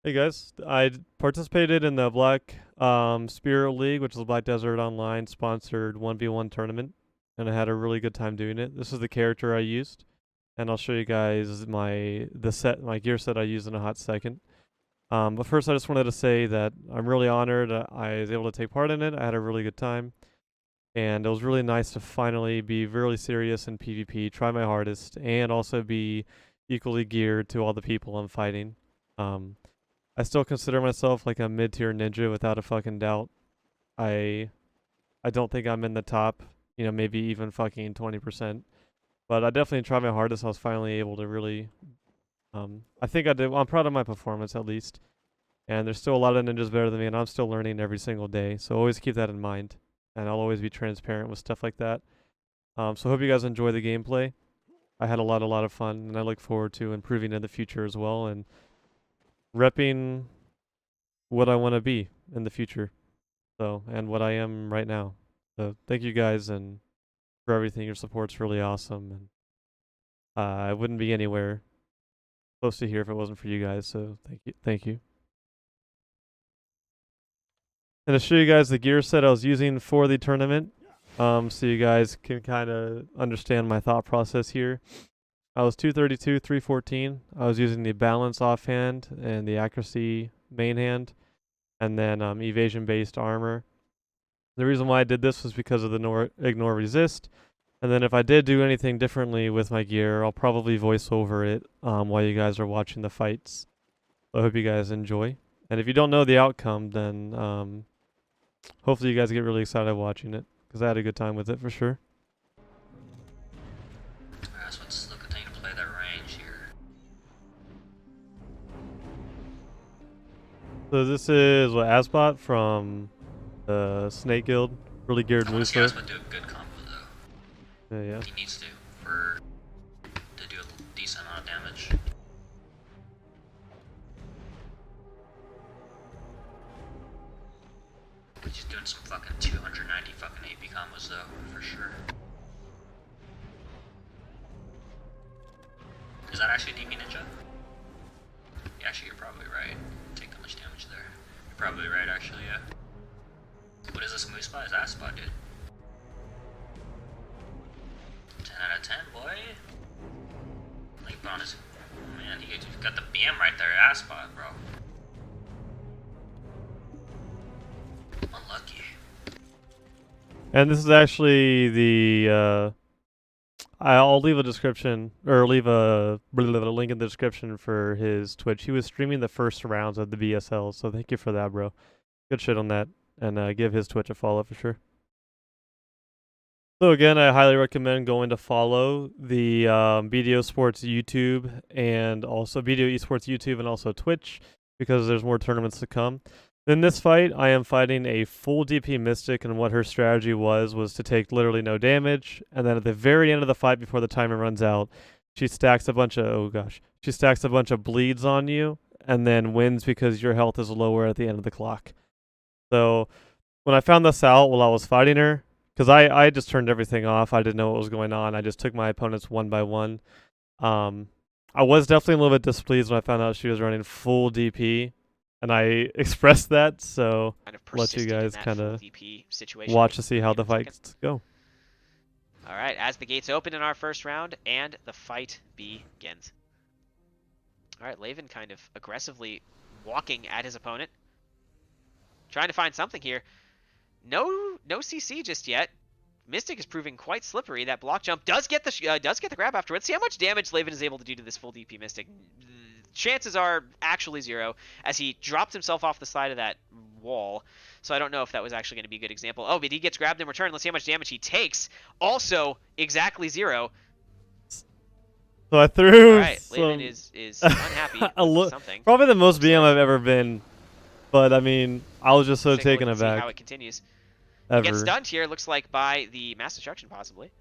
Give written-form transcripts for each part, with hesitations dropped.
Hey guys, I participated in the Black Spirit League, which is a Black Desert Online sponsored 1v1 tournament, and I had a really good time doing it. This is the character I used, and I'll show you guys my gear set I used in a hot second. But first, I just wanted to say that I'm really honored I was able to take part in it. I had a really good time, and it was really nice to finally be really serious in PvP, try my hardest, and also be equally geared to all the people I'm fighting. Um, I still consider myself like a mid-tier ninja without a fucking doubt. I I don't think I'm in the top, maybe even fucking 20%. But I definitely tried my hardest. I was finally able to really I think I did. I'm proud of my performance at least. And there's still a lot of ninjas better than me, and I'm still learning every single day. So always keep that in mind. And I'll always be transparent with stuff like that. So I hope you guys enjoy the gameplay. I had a lot of fun, and I look forward to improving in the future as well and repping what I want to be in the future. So, and what I am right now. So, thank you guys and for everything. Your support's really awesome, and I wouldn't be anywhere close to here if it wasn't for you guys. So, thank you. And to show you guys the gear set I was using for the tournament, so you guys can kind of understand my thought process here. I was 232, 314. I was using the balance offhand and the accuracy main hand, and then evasion-based armor. The reason why I did this was because of the ignore resist. And then if I did do anything differently with my gear, I'll probably voice over it while you guys are watching the fights. So I hope you guys enjoy. And if you don't know the outcome, then hopefully you guys get really excited watching it, because I had a good time with it for sure. Alright, so let's continue to play that range here. So this is what Asbot from the Snake Guild, really geared I want to see Lucifer. Aspa do a good combo though. Yeah. He needs to do a decent amount of damage. He's doing some fucking 290 fucking AP combos though, for sure. Is that actually DP Ninja? Yeah, actually you're probably right. Take that much damage there. You're probably right actually, yeah. What is this smooth spot? Is that spot, dude? 10 out of 10, boy. Layvan is, oh man, he got the BM right there, ass spot, bro. Unlucky. And this is actually the I'll leave a description or leave a link in the description for his Twitch. He was streaming the first rounds of the BSL, so thank you for that, bro. Good shit on that, and give his Twitch a follow for sure. So again, I highly recommend going to follow the BDO Sports YouTube and also BDO Esports YouTube and also Twitch, because there's more tournaments to come. In this fight, I am fighting a full DP Mystic, and what her strategy was to take literally no damage, and then at the very end of the fight, before the timer runs out, she stacks a bunch of bleeds on you, and then wins because your health is lower at the end of the clock. So when I found this out while I was fighting her, because I just turned everything off, I didn't know what was going on. I just took my opponents one by one. I was definitely a little bit displeased when I found out she was running full DP, and I expressed that, so kind of let you guys kind of situation. watch to see how the fights go. All right, as the gates open in our first round, and the fight begins. All right, Layvan kind of aggressively walking at his opponent, trying to find something here. No CC just yet. Mystic is proving quite slippery. That block jump does get the grab afterwards. See how much damage Layvan is able to do to this full DP Mystic. Chances are actually 0, as he dropped himself off the side of that wall. So I don't know if that was actually going to be a good example. Oh, but he gets grabbed in return. Let's see how much damage he takes. Also, exactly 0. So I threw. All right, Layvan is unhappy with something. Probably the most BM I've ever been, but I mean, I was just so taken aback. See how it continues. He gets stunned here, looks like by the mass destruction possibly,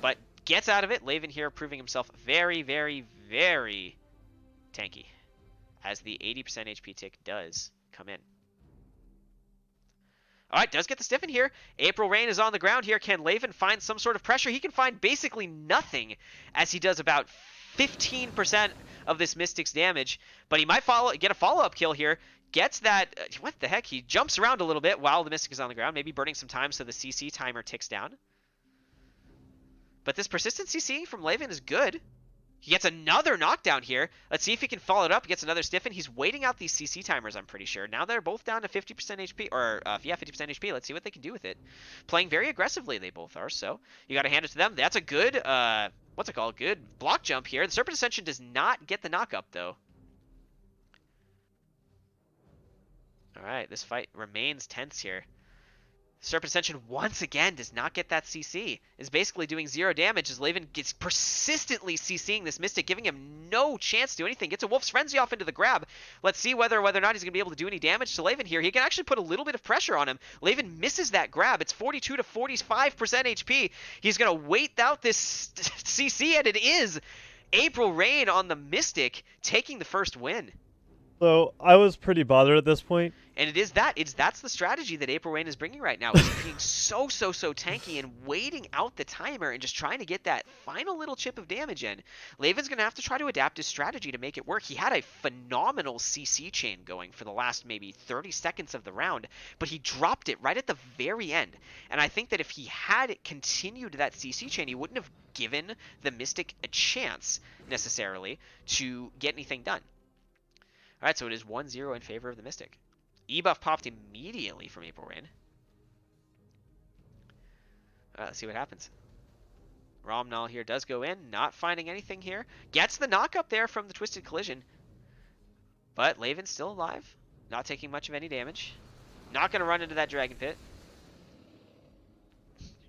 but gets out of it. Layvan here proving himself very, very, very tanky, as the 80% HP tick does come in. All right, does get the stiffen here. April Rain is on the ground here. Can Layvan find some sort of pressure? He can find basically nothing, as he does about 15% of this Mystic's damage, but he might get a follow-up kill here. Gets that, what the heck, he jumps around a little bit while the Mystic is on the ground, maybe burning some time so the CC timer ticks down. But this persistent CC from Layvan is good. He gets another knockdown here. Let's see if he can follow it up. He gets another stiffen. He's waiting out these CC timers, I'm pretty sure. Now they're both down to 50% HP, or, yeah, 50% HP. Let's see what they can do with it. Playing very aggressively, they both are, so you got to hand it to them. That's a good, what's it called? Good block jump here. The Serpent Ascension does not get the knock-up, though. Alright, this fight remains tense here. Serpent Ascension once again does not get that CC. Is basically doing 0 damage as Layvan gets persistently CCing this Mystic, giving him no chance to do anything. Gets a Wolf's Frenzy off into the grab. Let's see whether or not he's going to be able to do any damage to Layvan here. He can actually put a little bit of pressure on him. Layvan misses that grab. It's 42 to 45% HP. He's going to wait out this CC, and it is April Rain on the Mystic taking the first win. So I was pretty bothered at this point. And that's the strategy that April Rain is bringing right now. Is being so tanky and waiting out the timer and just trying to get that final little chip of damage in. Layvan's going to have to try to adapt his strategy to make it work. He had a phenomenal CC chain going for the last maybe 30 seconds of the round, but he dropped it right at the very end. And I think that if he had continued that CC chain, he wouldn't have given the Mystic a chance necessarily to get anything done. Alright, so it is 1-0 in favor of the Mystic. E-buff popped immediately from April Rain. Let's see what happens. Romnall here does go in, not finding anything here. Gets the knock up there from the Twisted Collision. But Layvan's still alive, not taking much of any damage. Not going to run into that Dragon Pit.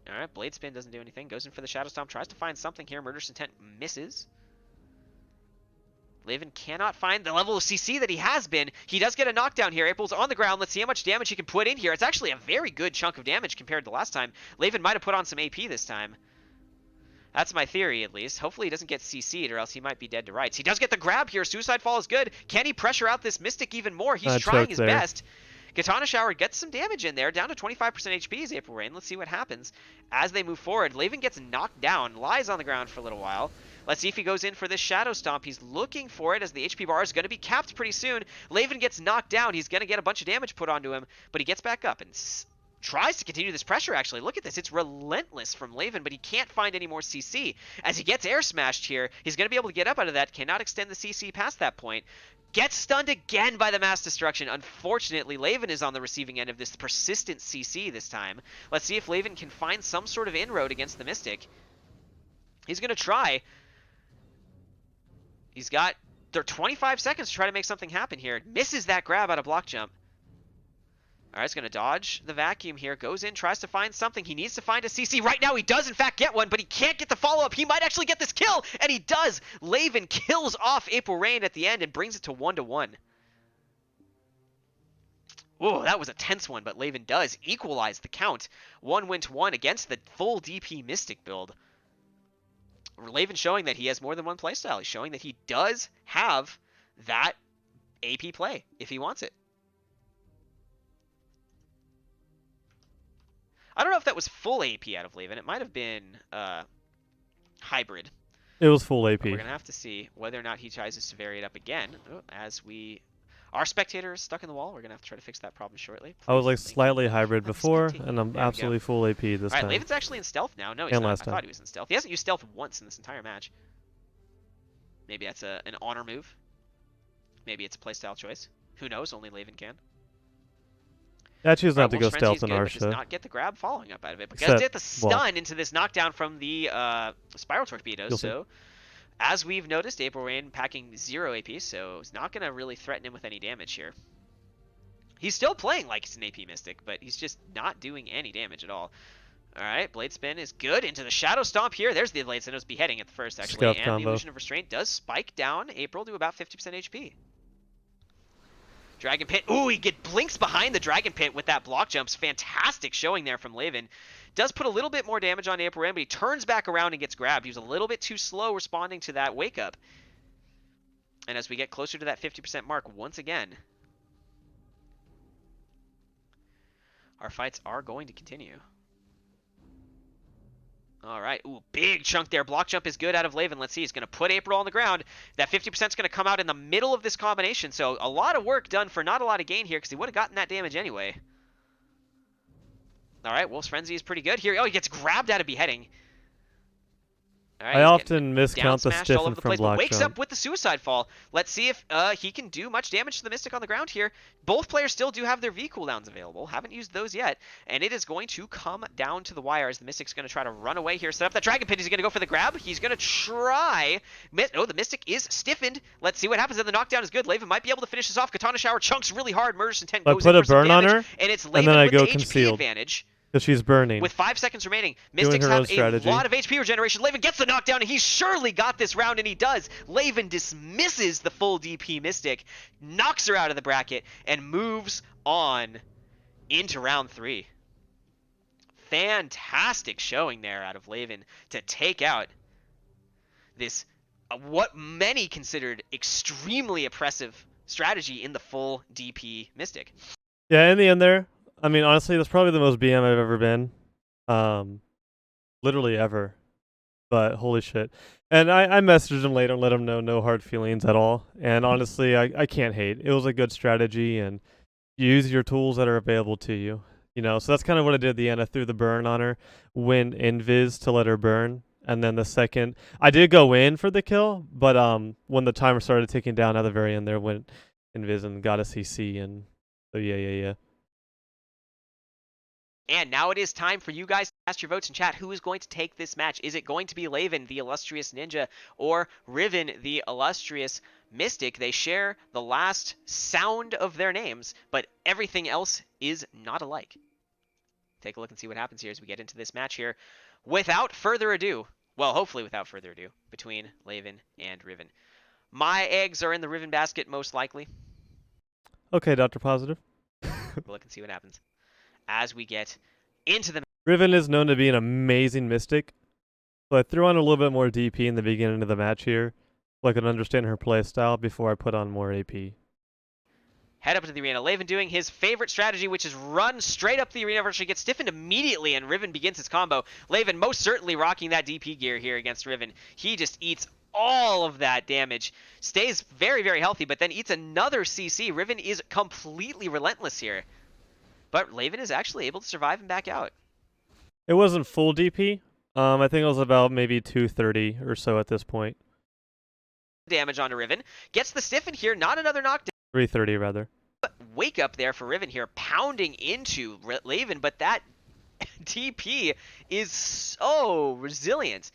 Alright, Blade Spin doesn't do anything. Goes in for the Shadow Stomp, tries to find something here. Murderous Intent misses. Layvan cannot find the level of CC that he has been. He does get a knockdown here. April's on the ground. Let's see how much damage he can put in here. It's actually a very good chunk of damage compared to last time. Layvan might have put on some AP this time. That's my theory, at least. Hopefully he doesn't get CC'd, or else he might be dead to rights. He does get the grab here. Suicide Fall is good. Can he pressure out this Mystic even more? He's trying his best. Katana Shower gets some damage in there, down to 25% HP is April Rain. Let's see what happens as they move forward. Layvan gets knocked down, lies on the ground for a little while. Let's see if he goes in for this Shadow Stomp. He's looking for it as the HP bar is going to be capped pretty soon. Layvan gets knocked down. He's going to get a bunch of damage put onto him, but he gets back up and tries to continue this pressure, actually. Look at this. It's relentless from Layvan, but he can't find any more CC. As he gets air smashed here, he's going to be able to get up out of that. Cannot extend the CC past that point. Gets stunned again by the Mass Destruction. Unfortunately, Layvan is on the receiving end of this persistent CC this time. Let's see if Layvan can find some sort of inroad against the Mystic. He's going to try. He's got 25 seconds to try to make something happen here. Misses that grab out of block jump. Alright, he's going to dodge the vacuum here. Goes in, tries to find something. He needs to find a CC. Right now he does in fact get one, but he can't get the follow-up. He might actually get this kill, and he does. Layvan kills off April Rain at the end and brings it to 1-1. Whoa, that was a tense one, but Layvan does equalize the count. 1-1 against the full DP Mystic build. Layvan showing that he has more than one playstyle. He's showing that he does have that AP play if he wants it. I don't know if that was full AP out of Layvan. It might have been hybrid. It was full AP. But we're going to have to see whether or not he tries to vary it up again. As our spectator is stuck in the wall. We're going to have to try to fix that problem shortly. I was like slightly hybrid before, and I'm absolutely full AP this time. All right, Layvan's actually in stealth now. No, he's not. I thought he was in stealth. He hasn't used stealth once in this entire match. Maybe that's an honor move. Maybe it's a playstyle choice. Who knows? Only Layvan can. I choose not to go stealth in our show. Does not get the grab following up out of it. But does get the stun into this knockdown from the Spiral Torpedoes. So, as we've noticed, April Rain packing 0 AP, so it's not going to really threaten him with any damage here. He's still playing like he's an AP Mystic, but he's just not doing any damage at all. Alright, Blade Spin is good into the Shadow Stomp here. There's the Blade Spin. It was beheading at the first, actually. Scuff and combo. The Illusion of Restraint does spike down April to about 50% HP. Dragon Pit. Ooh, he blinks behind the Dragon Pit with that block jumps. Fantastic showing there from Layvan. Does put a little bit more damage on April Rain, but he turns back around and gets grabbed. He was a little bit too slow responding to that wake up. And as we get closer to that 50% mark once again, our fights are going to continue. All right. Ooh, big chunk there. Block jump is good out of Layvan. Let's see. He's going to put April on the ground. That 50% is going to come out in the middle of this combination. So a lot of work done for not a lot of gain here because he would have gotten that damage anyway. All right. Wolf's Frenzy is pretty good here. Oh, he gets grabbed out of beheading. All right, I often miscount the stiffen from block wakes jump. up with the suicide fall. Let's see if he can do much damage to the Mystic on the ground here. Both players still do have their V cooldowns available. Haven't used those yet. And it is going to come down to the wire as the Mystic's going to try to run away here. Set up that Dragon Pit. He's going to go for the grab. He's going to try. Oh, the Mystic is stiffened. Let's see what happens. And the knockdown is good. Layvan might be able to finish this off. Katana Shower chunks really hard. Murderous Intent goes in for some damage. I put a burn on her, and it's Layvan and then I with go the concealed. HP advantage. Because she's burning. With 5 seconds remaining, Mystics have a lot of HP regeneration. Layvan gets the knockdown, and he surely got this round, and he does. Layvan dismisses the full DP Mystic, knocks her out of the bracket, and moves on into round 3. Fantastic showing there out of Layvan to take out this, what many considered extremely oppressive strategy in the full DP Mystic. Yeah, in the end there, I mean, honestly, that's probably the most BM I've ever been. Literally ever. But holy shit. And I messaged him later and let him know no hard feelings at all. And honestly, I can't hate. It was a good strategy, and use your tools that are available to you. You know, so that's kind of what I did at the end. I threw the burn on her, went invis to let her burn. And then the second, I did go in for the kill, but when the timer started ticking down at the very end there, went invis and got a CC. And so yeah. And now it is time for you guys to cast your votes in chat. Who is going to take this match? Is it going to be Layvan, the illustrious ninja, or Riven, the illustrious mystic? They share the last sound of their names, but everything else is not alike. Take a look and see what happens here as we get into this match here. Without further ado, well, hopefully without further ado, between Layvan and Riven. My eggs are in the Riven basket, most likely. Okay, Dr. Positive. Take a look and see what happens as we get into the... Riven is known to be an amazing mystic, so I threw on a little bit more DP in the beginning of the match here, so I could understand her playstyle before I put on more AP. Head up to the arena. Layvan doing his favorite strategy, which is run straight up the arena, virtually gets stiffened immediately, and Riven begins his combo. Layvan most certainly rocking that DP gear here against Riven. He just eats all of that damage, stays very, very healthy, but then eats another CC. Riven is completely relentless here. But Layvan is actually able to survive and back out. It wasn't full DP. I think it was about maybe 230 or so at this point. Damage onto Riven. Gets the stiffen here, not another knockdown. 330 rather. Wake up there for Riven here, pounding into Layvan, but that DP is so resilient.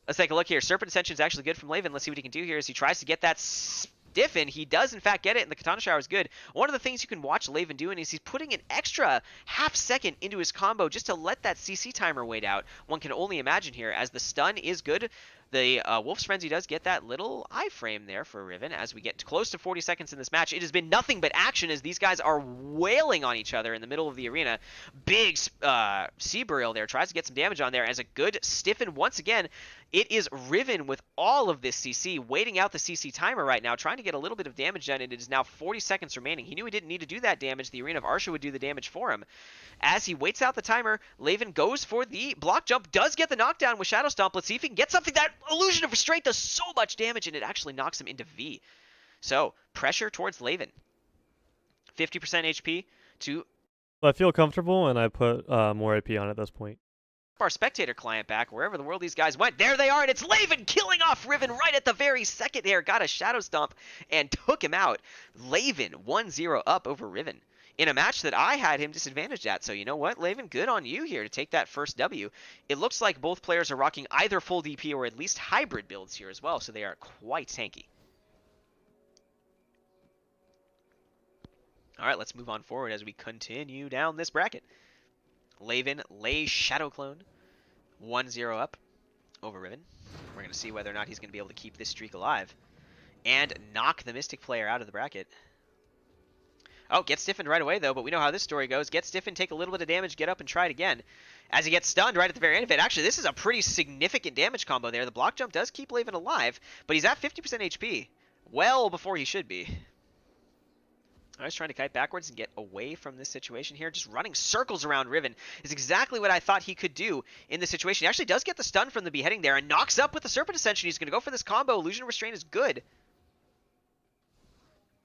Let's take a look here. Serpent Ascension is actually good from Layvan. Let's see what he can do here as he tries to get that stiffen. He does in fact get it, and the Katana Shower is good. One of the things you can watch Layvan doing is he's putting an extra half second into his combo just to let that CC timer wait out. One can only imagine here as the stun is good. The Wolf's Frenzy does get that little iframe there for Riven as we get close to 40 seconds in this match. It has been nothing but action as these guys are wailing on each other in the middle of the arena. Big Sea Burial there tries to get some damage on there as a good stiffen once again. It is Riven with all of this CC, waiting out the CC timer right now, trying to get a little bit of damage done, and it is now 40 seconds remaining. He knew he didn't need to do that damage. The Arena of Arsha would do the damage for him. As he waits out the timer, Layvan goes for the block jump, does get the knockdown with Shadow Stomp. Let's see if he can get something. That Illusion of Restraint does so much damage, and it actually knocks him into V. So, pressure towards Layvan. 50% HP to... Well, I feel comfortable, and I put more AP on at this point. Our spectator client back wherever the world these guys went. There they are, and it's Layvan killing off Riven right at the very second there. Got a Shadow Stomp and took him out. Layvan 1-0 up over Riven in a match that I had him disadvantaged at. So you know what, Layvan, good on you here to take that first W. It looks like both players are rocking either full DP or at least hybrid builds here as well, so they are quite tanky. All right, let's move on forward as we continue down this bracket. Layvan lays Shadow Clone 1-0 up over Riven. We're going to see whether or not he's going to be able to keep this streak alive and knock the Mystic player out of the bracket. Oh, get stiffened right away, though, but we know how this story goes. Get stiffened, take a little bit of damage, get up and try it again. As he gets stunned right at the very end of it. Actually, this is a pretty significant damage combo there. The block jump does keep Layvan alive, but he's at 50% HP. Well before he should be. I was trying to kite backwards and get away from this situation here. Just running circles around Riven is exactly what I thought he could do in this situation. He actually does get the stun from the beheading there and knocks up with the Serpent Ascension. He's going to go for this combo. Illusion Restraint is good.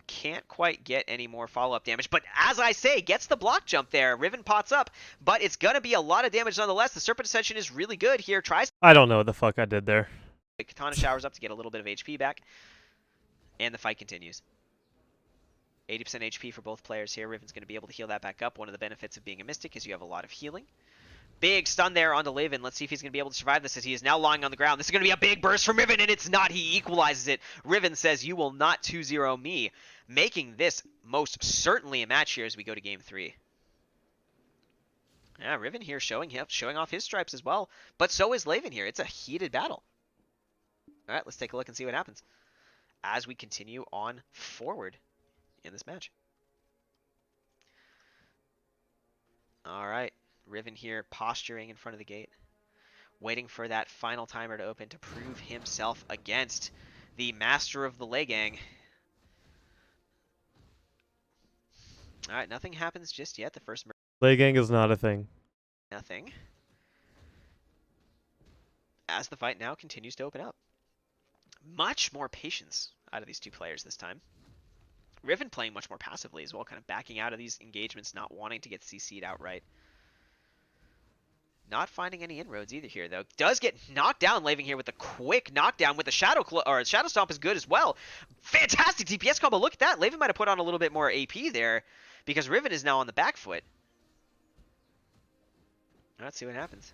Can't quite get any more follow-up damage, but as I say, gets the block jump there. Riven pots up, but it's going to be a lot of damage nonetheless. The Serpent Ascension is really good here. Tries. I don't know what the fuck I did there. Katana showers up to get a little bit of HP back, and the fight continues. 80% HP for both players here. Riven's going to be able to heal that back up. One of the benefits of being a Mystic is you have a lot of healing. Big stun there onto Layvan. Let's see if he's going to be able to survive this as he is now lying on the ground. This is going to be a big burst from Riven, and it's not. He equalizes it. Riven says, "You will not 2-0 me," making this most certainly a match here as we go to Game 3. Yeah, Riven here showing off his stripes as well, but so is Layvan here. It's a heated battle. All right, let's take a look and see what happens as we continue on forward in this match. All right, Riven here posturing in front of the gate, waiting for that final timer to open to prove himself against the master of the Lay Gang. All right, nothing happens just yet. The first Lay Gang is not a thing. nothing. As the fight now continues to open up. Much more patience out of these two players this time. Riven playing much more passively as well, kind of backing out of these engagements, not wanting to get CC'd outright. Not finding any inroads either here, though. Does get knocked down, Layvan here with a quick knockdown with the Shadow Stomp is good as well. Fantastic DPS combo. Look at that. Layvan might have put on a little bit more AP there because Riven is now on the back foot. Let's see what happens.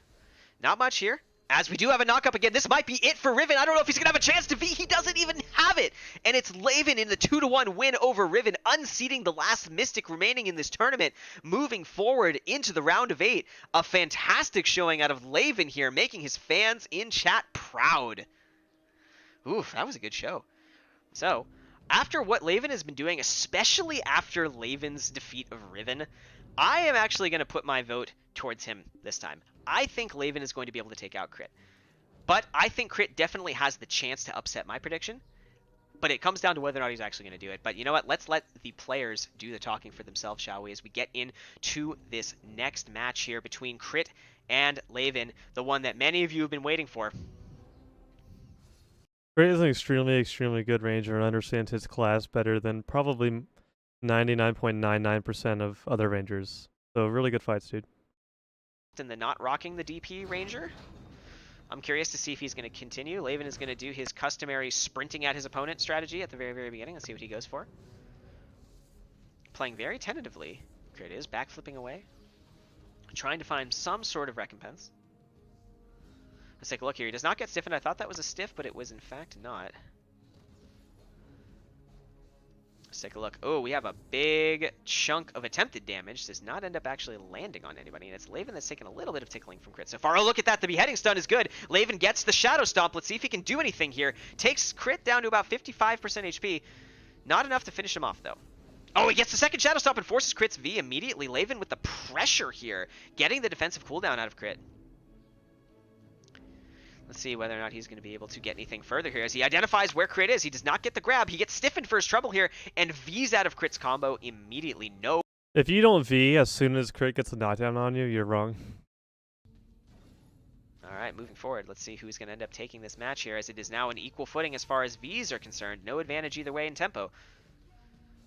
Not much here. As we do have a knock-up again, this might be it for Riven. I don't know if he's going to have a chance to V. He doesn't even have it. And it's Layvan in the 2-1 win over Riven, unseating the last Mystic remaining in this tournament, moving forward into the round of 8. A fantastic showing out of Layvan here, making his fans in chat proud. Oof, that was a good show. So, after what Layvan has been doing, especially after Layvan's defeat of Riven, I am actually going to put my vote towards him this time. I think Layvan is going to be able to take out Crit. But I think Crit definitely has the chance to upset my prediction. But it comes down to whether or not he's actually going to do it. But you know what? Let's let the players do the talking for themselves, shall we? As we get into this next match here between Crit and Layvan. The one that many of you have been waiting for. Crit is an extremely good ranger and understands his class better than probably 99.99% of other rangers. So really good fights, dude. And the not rocking the DP ranger. I'm curious to see if he's going to continue. Layvan is going to do his customary sprinting at his opponent strategy at the very beginning. Let's see what he goes for. Playing very tentatively. Crit is backflipping away. Trying to find some sort of recompense. Let's take a look here. He does not get stiffened. I thought that was a stiff, but it was in fact not. Let's take a look. Oh, we have a big chunk of attempted damage. Does not end up actually landing on anybody. And it's Layvan that's taken a little bit of tickling from Crit so far. Oh, look at that. The beheading stun is good. Layvan gets the Shadow Stomp. Let's see if he can do anything here. Takes Crit down to about 55% HP. Not enough to finish him off, though. Oh, he gets the second Shadow Stomp and forces Crit's V immediately. Layvan with the pressure here. Getting the defensive cooldown out of Crit. Let's see whether or not he's going to be able to get anything further here as he identifies where Crit is. He does not get the grab. He gets stiffened for his trouble here and V's out of Crit's combo immediately. No. If you don't V as soon as Crit gets a knockdown on you, you're wrong. All right, moving forward. Let's see who's going to end up taking this match here as it is now an equal footing as far as V's are concerned. No advantage either way in tempo.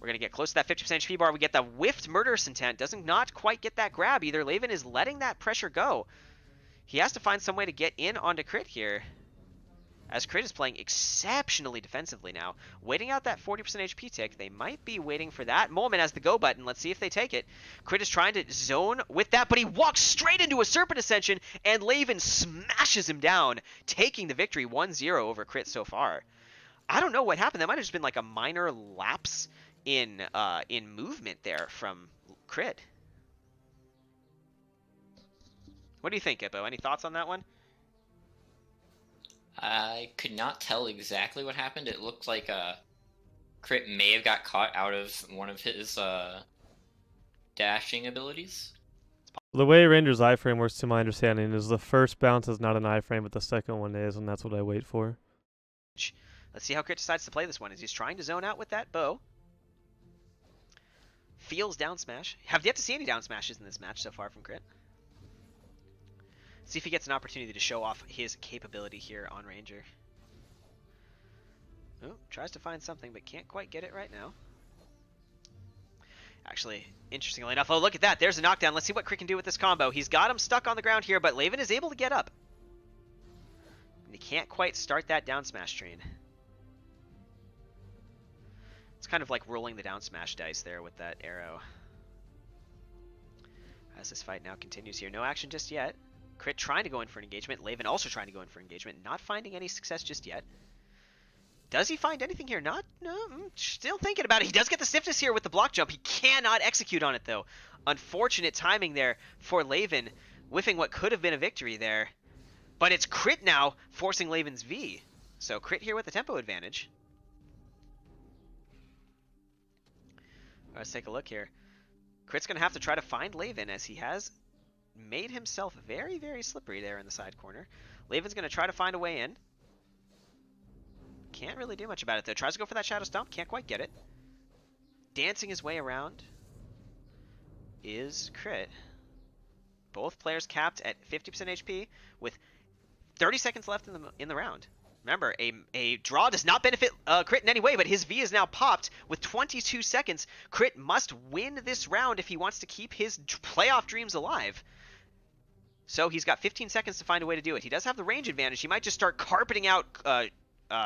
We're going to get close to that 50% HP bar. We get the whiffed Murderous Intent. Doesn't not quite get that grab either. Layvan is letting that pressure go. He has to find some way to get in onto Crit here, as Crit is playing exceptionally defensively now. Waiting out that 40% HP tick. They might be waiting for that moment as the go button. Let's see if they take it. Crit is trying to zone with that, but he walks straight into a Serpent Ascension, and Layvan smashes him down, taking the victory 1-0 over Crit so far. I don't know what happened. That might have just been like a minor lapse in movement there from Crit. What do you think, Hippo? Any thoughts on that one? I could not tell exactly what happened. It looked like Crit may have got caught out of one of his dashing abilities. The way Ranger's iframe works, to my understanding, is the first bounce is not an iframe, but the second one is, and that's what I wait for. Let's see how Crit decides to play this one. As he's trying to zone out with that bow. feels down smash. Have yet to see any down smashes in this match so far from Crit. See if he gets an opportunity to show off his capability here on Ranger. Oh, tries to find something, but can't quite get it right now. Actually, interestingly enough, oh, look at that. There's a knockdown. Let's see what Crit can do with this combo. He's got him stuck on the ground here, but Layvan is able to get up. And he can't quite start that down smash train. It's kind of like rolling the down smash dice there with that arrow. As this fight now continues here. No action just yet. Crit trying to go in for an engagement. Layvan also trying to go in for engagement. Not finding any success just yet. Does he find anything here? Not. No. Still thinking about it. He does get the stiffness here with the block jump. He cannot execute on it, though. Unfortunate timing there for Layvan, whiffing what could have been a victory there. But it's Crit now forcing Layvan's V. So Crit here with the tempo advantage. Let's take a look here. Crit's going to have to try to find Layvan as he has made himself very, very slippery there in the side corner. Layvan's going to try to find a way in. Can't really do much about it, though. Tries to go for that Shadow Stomp. Can't quite get it. Dancing his way around is Crit. Both players capped at 50% HP with 30 seconds left in the round. Remember, a draw does not benefit Crit in any way, but his V is now popped with 22 seconds. Crit must win this round if he wants to keep his playoff dreams alive. So he's got 15 seconds to find a way to do it. He does have the range advantage. He might just start carpeting out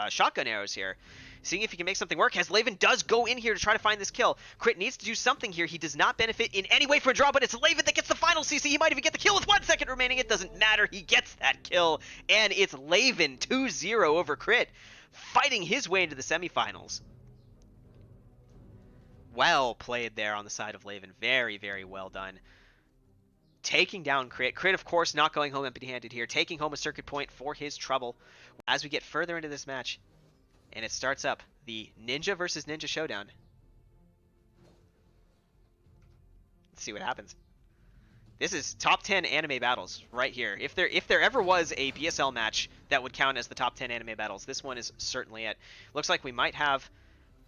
shotgun arrows here, seeing if he can make something work, as Layvan does go in here to try to find this kill. Crit needs to do something here. He does not benefit in any way from a draw, but it's Layvan that gets the final CC. He might even get the kill with 1 second remaining. It doesn't matter. He gets that kill, and it's Layvan 2-0 over Crit, fighting his way into the semifinals. Well played there on the side of Layvan. Very, very well done. Taking down Crit. Crit, of course, not going home empty-handed here. Taking home a circuit point for his trouble. As we get further into this match, and it starts up, the Ninja versus Ninja showdown. Let's see what happens. This is top 10 anime battles right here. If there ever was a BSL match that would count as the top 10 anime battles, this one is certainly it. Looks like we might have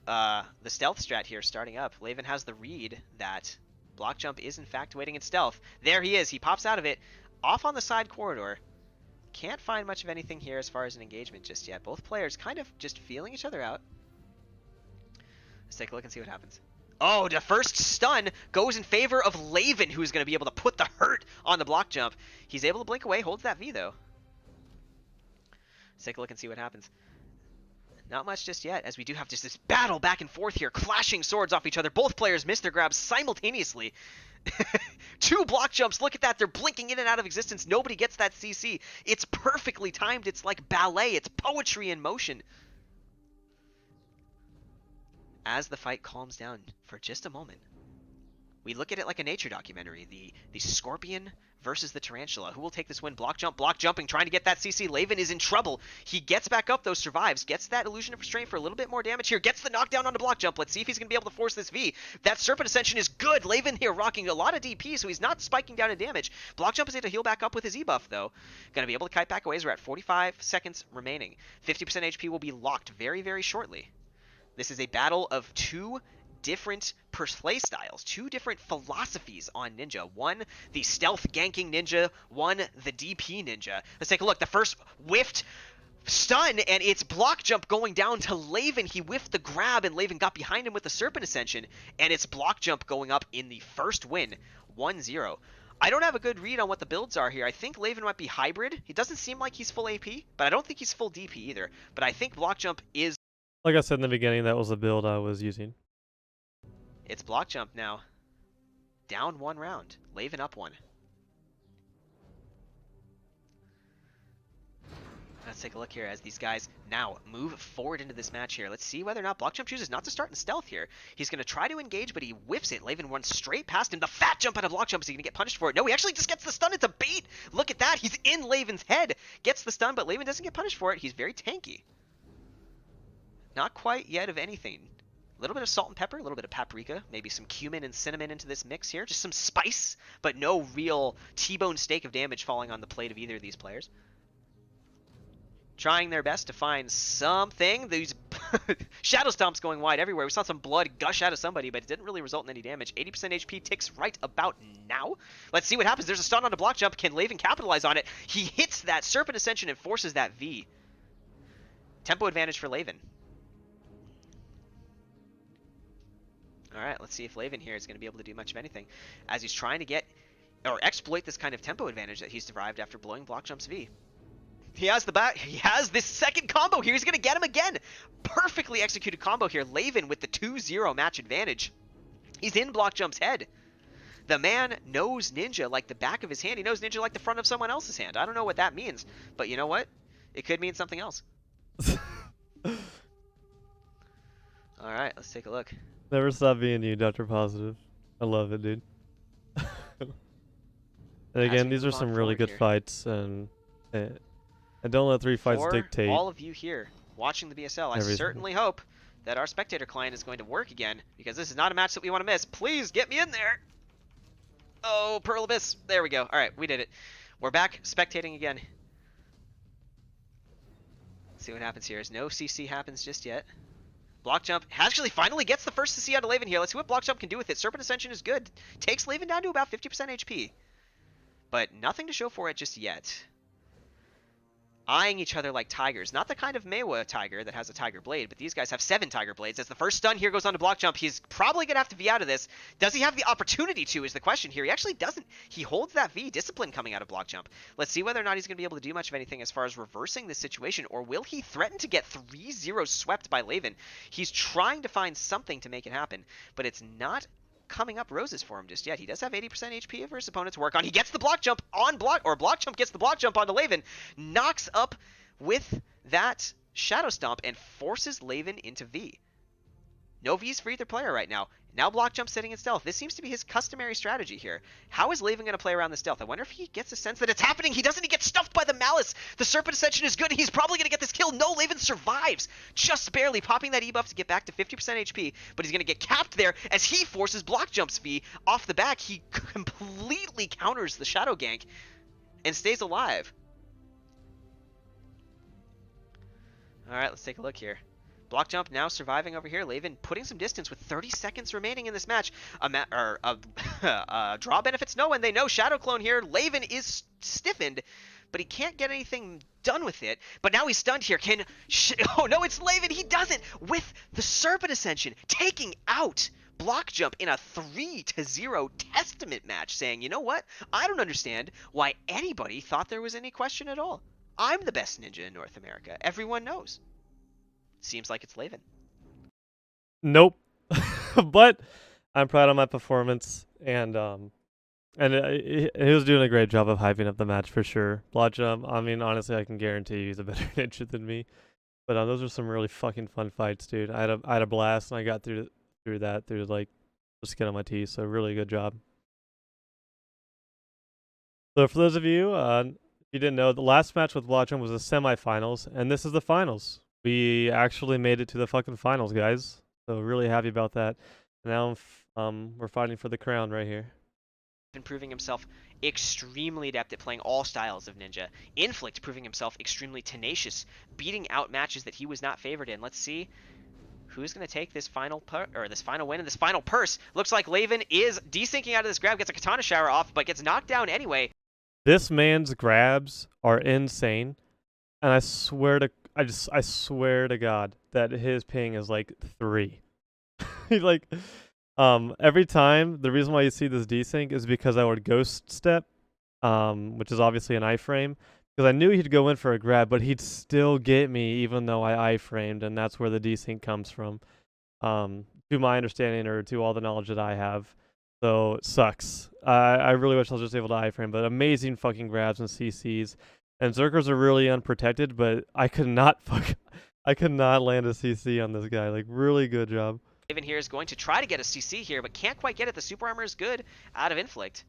the stealth strat here starting up. Layvan has the read that block jump is in fact waiting in stealth. There he is. He pops out of it, off on the side corridor. Can't find much of anything here as far as an engagement just yet. Both players kind of just feeling each other out. Let's take a look and see what happens. Oh, the first stun goes in favor of Layvan, who's going to be able to put the hurt on the block jump. He's able to blink away, holds that V though. Let's take a look and see what happens. Not much just yet, as we do have just this battle back and forth here, clashing swords off each other. Both players miss their grabs simultaneously. 2 block jumps, look at that, they're blinking in and out of existence. Nobody gets that CC. It's perfectly timed, it's like ballet, it's poetry in motion. As the fight calms down for just a moment, we look at it like a nature documentary. The scorpion versus the tarantula. Who will take this win? Block jump, block jumping, trying to get that CC. Layvan is in trouble. He gets back up though, survives, gets that illusion of restraint for a little bit more damage here, gets the knockdown on the block jump. Let's see if he's going to be able to force this V. That Serpent Ascension is good. Layvan here rocking a lot of DP, so he's not spiking down in damage. Block jump is able to heal back up with his E buff though. Going to be able to kite back away as we're at 45 seconds remaining. 50% HP will be locked very, very shortly. This is a battle of 2 different play styles, 2 different philosophies on Ninja. One, the stealth ganking Ninja, one, the DP Ninja. Let's take a look. The first whiffed stun, and it's block jump going down to Layvan. He whiffed the grab, and Layvan got behind him with the Serpent Ascension, and it's block jump going up in the first win, 1-0. I don't have a good read on what the builds are here. I think Layvan might be hybrid. He doesn't seem like he's full AP, but I don't think he's full DP either. But I think block jump is... Like I said in the beginning, that was the build I was using. It's block jump now. Down 1 round. Layvan up 1. Let's take a look here as these guys now move forward into this match here. Let's see whether or not block jump chooses not to start in stealth here. He's going to try to engage, but he whiffs it. Layvan runs straight past him. The fat jump out of block jump. Is he going to get punished for it? No, he actually just gets the stun. It's a bait. Look at that. He's in Layvan's head. Gets the stun, but Layvan doesn't get punished for it. He's very tanky. Not quite yet of anything. A little bit of salt and pepper, a little bit of paprika, maybe some cumin and cinnamon into this mix here. Just some spice, but no real T-bone steak of damage falling on the plate of either of these players. trying their best to find something. These Shadow Stomps going wide everywhere. We saw some blood gush out of somebody, but it didn't really result in any damage. 80% HP ticks right about now. Let's see what happens. There's a stun on a block jump. Can Layvan capitalize on it? He hits that Serpent Ascension and forces that V. Tempo advantage for Layvan. Alright, let's see if Layvan here is going to be able to do much of anything, as he's trying to get, or exploit this kind of tempo advantage that he's derived after blowing block jumps V. He has the back. He has this second combo here. He's going to get him again. Perfectly executed combo here. Layvan with the 2-0 match advantage. He's in block jump's head. The man knows Ninja like the back of his hand. He knows Ninja like the front of someone else's hand. I don't know what that means, but you know what? It could mean something else. All right, let's take a look. Never stop being you, Dr. Positive. I love it, dude. And again, these are some really good fights, and don't let 3 fights For dictate. all of you here watching the BSL, I everything. certainly hope that our spectator client is going to work again, because this is not a match that we want to miss. Please get me in there. Oh, Pearl Abyss. There we go. All right, we did it. We're back spectating again. Let's see what happens here. As no CC happens just yet. Block jump actually finally gets the first CC out of Layvan here. Let's see what block jump can do with it. Serpent Ascension is good. Takes Layvan down to about 50% HP. But nothing to show for it just yet. Eyeing each other like tigers. Not the kind of Meiwa tiger that has a tiger blade, but these guys have 7 tiger blades. As the first stun here goes on to block jump, he's probably going to have to V out of this. Does he have the opportunity to is the question here. He actually doesn't. He holds that V. Discipline coming out of block jump. Let's see whether or not he's going to be able to do much of anything as far as reversing this situation, or will he threaten to get 3-0 swept by Layvan? He's trying to find something to make it happen, but it's not coming up roses for him just yet. He does have 80% HP for his opponent to work on. He gets the block jump on block, or block jump gets the block jump onto Layvan, knocks up with that Shadow Stomp and forces Layvan into V. No Vs for either player right now. Now block jump sitting in stealth. This seems to be his customary strategy here. How is Layvan going to play around the stealth? I wonder if he gets a sense that it's happening. He doesn't. He gets stuffed by the Malice. The Serpent Ascension is good. He's probably going to get this kill. No, Layvan survives. Just barely popping that E-buff to get back to 50% HP. But he's going to get capped there as he forces block jumps V off the back. He completely counters the Shadow Gank and stays alive. Alright, let's take a look here. Block jump now surviving over here. Layvan putting some distance with 30 seconds remaining in this match. Draw benefits no one. They know Shadow Clone here. Layvan is stiffened, but he can't get anything done with it. But now he's stunned here. Oh no, it's Layvan. He does it with the Serpent Ascension, taking out block jump in a 3-0 testament match, saying, you know what? I don't understand why anybody thought there was any question at all. I'm the best ninja in North America. Everyone knows. Seems like it's Layvan. Nope. But I'm proud of my performance, and he was doing a great job of hyping up the match for sure. Block jump, I mean, honestly, I can guarantee you he's a better ninja than me. But those are some really fucking fun fights, dude. I had a blast, and I got through like the skin on my teeth. So really good job. So for those of you, if you didn't know, the last match with block jump was the semifinals, and this is the finals. We actually made it to the fucking finals, guys. So really happy about that. Now we're fighting for the crown right here. Been proving himself extremely adept at playing all styles of ninja. Inflict proving himself extremely tenacious, beating out matches that he was not favored in. Let's see who's going to take this final win and this final purse. Looks like Layvan is desyncing out of this grab, gets a katana shower off, but gets knocked down anyway. This man's grabs are insane, and I swear to God that his ping is like 3. He like every time, the reason why you see this desync is because I would ghost step, which is obviously an iframe, because I knew he'd go in for a grab, but he'd still get me even though I iframed, and that's where the desync comes from, to my understanding or to all the knowledge that I have. So it sucks. I really wish I was just able to iframe, but amazing fucking grabs and CCs. And Zerkers are really unprotected, but I could not land a CC on this guy. Like, really good job. Layvan here is going to try to get a CC here, but can't quite get it. The super armor is good out of Inflict.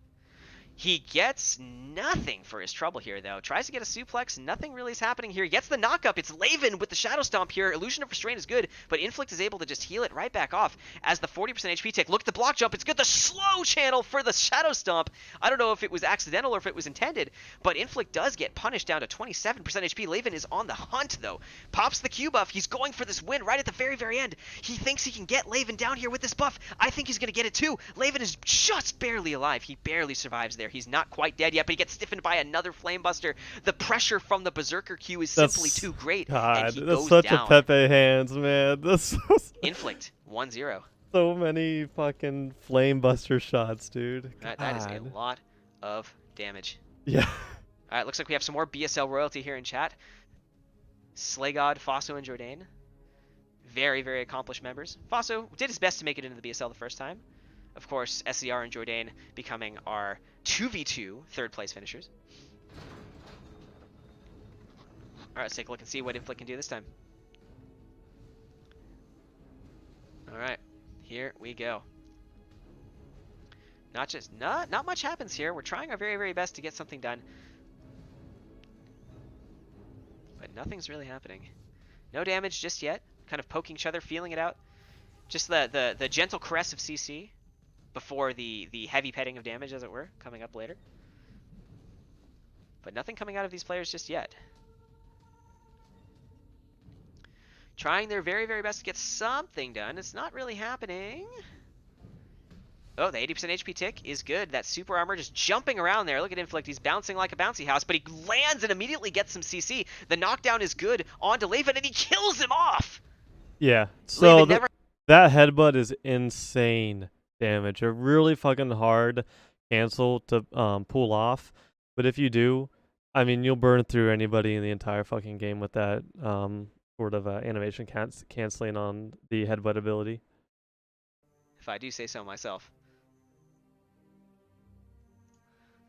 He gets nothing for his trouble here, though. Tries to get a suplex. Nothing really is happening here. He gets the knockup. It's Layvan with the Shadow Stomp here. Illusion of Restraint is good, but Inflict is able to just heal it right back off as the 40% HP tick. Look at the block jump. It's good. The slow channel for the Shadow Stomp. I don't know if it was accidental or if it was intended, but Inflict does get punished down to 27% HP. Layvan is on the hunt, though. Pops the Q buff. He's going for this win right at the very, very end. He thinks he can get Layvan down here with this buff. I think he's going to get it, too. Layvan is just barely alive. He barely survives there. He's not quite dead yet, but he gets stiffened by another Flamebuster. The pressure from the Berserker Q is simply too great. God, and he that's goes such down. a Pepe hands, man. That's Inflict, 1-0. so many fucking Flamebuster shots, dude. That is a God. lot of damage. Yeah. Alright, looks like we have some more BSL royalty here in chat. Slaygod, Fosso, and Jourdain. Very, very accomplished members. Fosso did his best to make it into the BSL the first time. Of course, SCR and Jourdain becoming our 2v2 third place finishers. Alright, let's take a look and see what Inflict can do this time. Alright, here we go. Not much happens here. We're trying our very, very best to get something done. But nothing's really happening. No damage just yet. Kind of poking each other, feeling it out. Just the gentle caress of CC before the heavy petting of damage, as it were, coming up later. But nothing coming out of these players just yet. Trying their very, very best to get something done. It's not really happening. Oh, the 80% HP tick is good. That super armor just jumping around there. Look at Inflict. He's bouncing like a bouncy house, but he lands and immediately gets some CC. The knockdown is good onto Layvan, and he kills him off. Yeah. So never that headbutt is insane damage. A really fucking hard cancel to pull off. But if you do, I mean, you'll burn through anybody in the entire fucking game with that sort of animation canceling on the headbutt ability. If I do say so myself.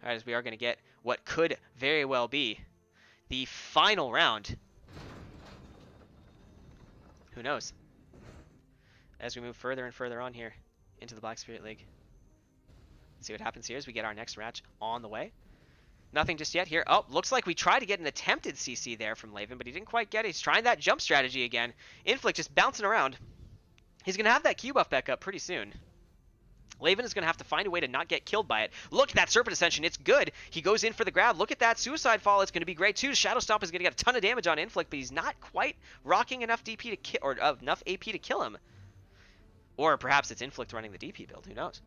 Alright, as we are going to get what could very well be the final round. Who knows? As we move further and further on here into the Black Spirit League. Let's see what happens here as we get our next match on the way. Nothing just yet here. Oh, looks like we tried to get an attempted CC there from Layvan, but he didn't quite get it. He's trying that jump strategy again. Inflict just bouncing around. He's going to have that Q buff back up pretty soon. Layvan is going to have to find a way to not get killed by it. Look at that Serpent Ascension. It's good. He goes in for the grab. Look at that Suicide Fall. It's going to be great, too. Shadow Stomp is going to get a ton of damage on Inflict, but he's not quite rocking enough DP to or enough AP to kill him. Or perhaps it's Inflict running the DP build. Who knows?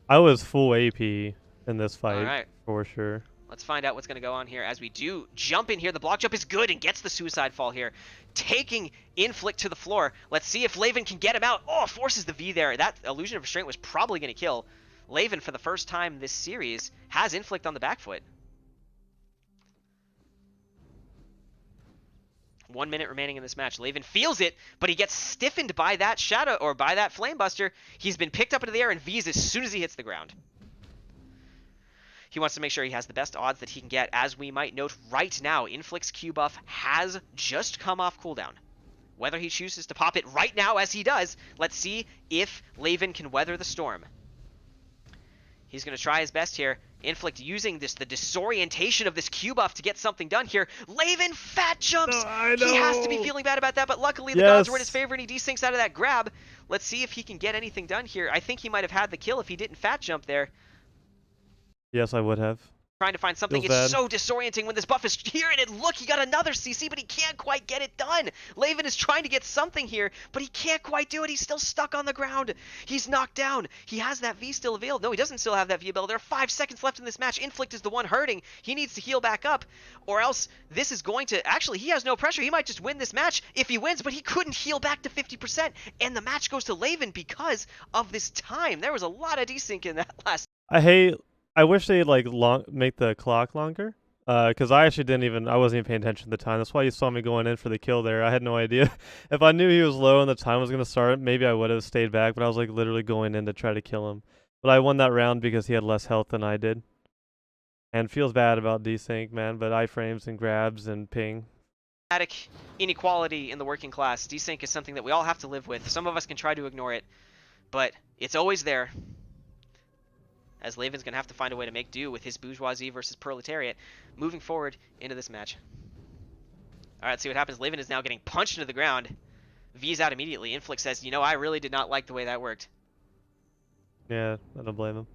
I was full AP in this fight, All right. for sure. Let's find out what's going to go on here as we do jump in here. The block jump is good and gets the Suicide Fall here. Taking Inflict to the floor. Let's see if Layvan can get him out. Oh, forces the V there. That Illusion of Restraint was probably going to kill. Layvan, for the first time this series, has Inflict on the back foot. 1 minute remaining in this match. Layvan feels it, but he gets stiffened by that Shadow, or by that Flamebuster. He's been picked up into the air and V's as soon as he hits the ground. He wants to make sure he has the best odds that he can get. As we might note right now, Inflict's Q buff has just come off cooldown. Whether he chooses to pop it right now as he does, let's see if Layvan can weather the storm. He's going to try his best here. Inflict using the disorientation of this Q buff to get something done here. Layvan fat jumps! He has to be feeling bad about that, but luckily the gods were in his favor and he desyncs out of that grab. Let's see if he can get anything done here. I think he might have had the kill if he didn't fat jump there. Yes, I would have. Trying to find something. It's so disorienting when this buff is here, and look, he got another CC, but he can't quite get it done. Layvan is trying to get something here, but he can't quite do it. He's still stuck on the ground. He's knocked down. He has that V still available. No, he doesn't still have that V available. There are 5 seconds left in this match. Inflict is the one hurting. He needs to heal back up, or else this is going to... Actually, he has no pressure. He might just win this match if he wins, but he couldn't heal back to 50%, and the match goes to Layvan because of this time. There was a lot of desync in that last... I wish they'd make the clock longer, because I wasn't even paying attention at the time. That's why you saw me going in for the kill there. I had no idea. If I knew he was low and the time was going to start, maybe I would have stayed back, but I was literally going in to try to kill him. But I won that round because he had less health than I did. And feels bad about desync, man, but iframes and grabs and ping. Inequality in the working class. Desync is something that we all have to live with. Some of us can try to ignore it, but it's always there. as Layvan's going to have to find a way to make do with his bourgeoisie versus proletariat moving forward into this match. All right, see what happens. Layvan is now getting punched into the ground. V's out immediately. Inflict says, you know, I really did not like the way that worked. Yeah, I don't blame him.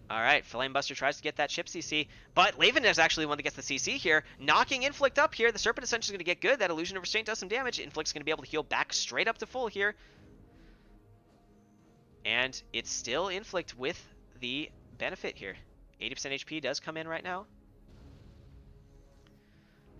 All right, Flamebuster tries to get that chip CC, but Layvan is actually the one that gets the CC here, knocking Inflict up here. The Serpent Ascension is going to get good. That Illusion of Restraint does some damage. Inflict's going to be able to heal back straight up to full here. And it's still Inflict with the benefit here. 80% HP does come in right now.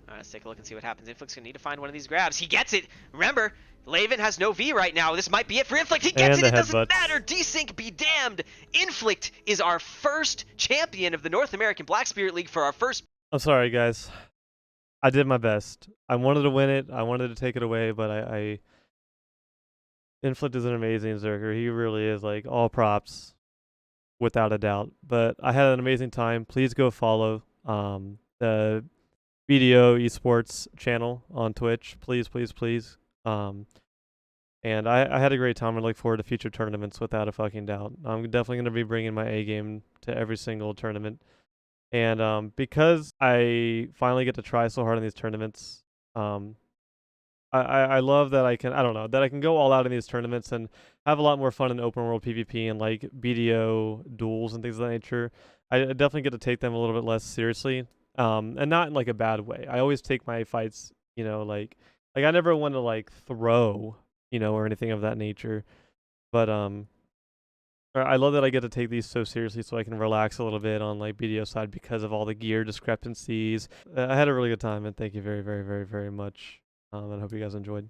All right, let's take a look and see what happens. Inflict's going to need to find one of these grabs. He gets it. Remember, Layvan has no V right now. This might be it for Inflict. He gets it. It doesn't matter. Desync be damned. Inflict is our first champion of the North American Black Spirit League for our first. I'm sorry, guys. I did my best. I wanted to win it. I wanted to take it away, but Inflict is an amazing Zerker. He really is, like, all props, without a doubt. But I had an amazing time. Please go follow the BDO esports channel on Twitch. Please, please, please. And I had a great time. I look forward to future tournaments without a fucking doubt. I'm definitely going to be bringing my A game to every single tournament. And because I finally get to try so hard in these tournaments, I love that I can go all out in these tournaments and have a lot more fun in open world PvP and like BDO duels and things of that nature. I definitely get to take them a little bit less seriously, and not in like a bad way. I always take my fights, you know, like I never want to like throw, you know, or anything of that nature. But I love that I get to take these so seriously, so I can relax a little bit on like BDO side because of all the gear discrepancies. I had a really good time, and thank you very, very, very, very much. And I hope you guys enjoyed.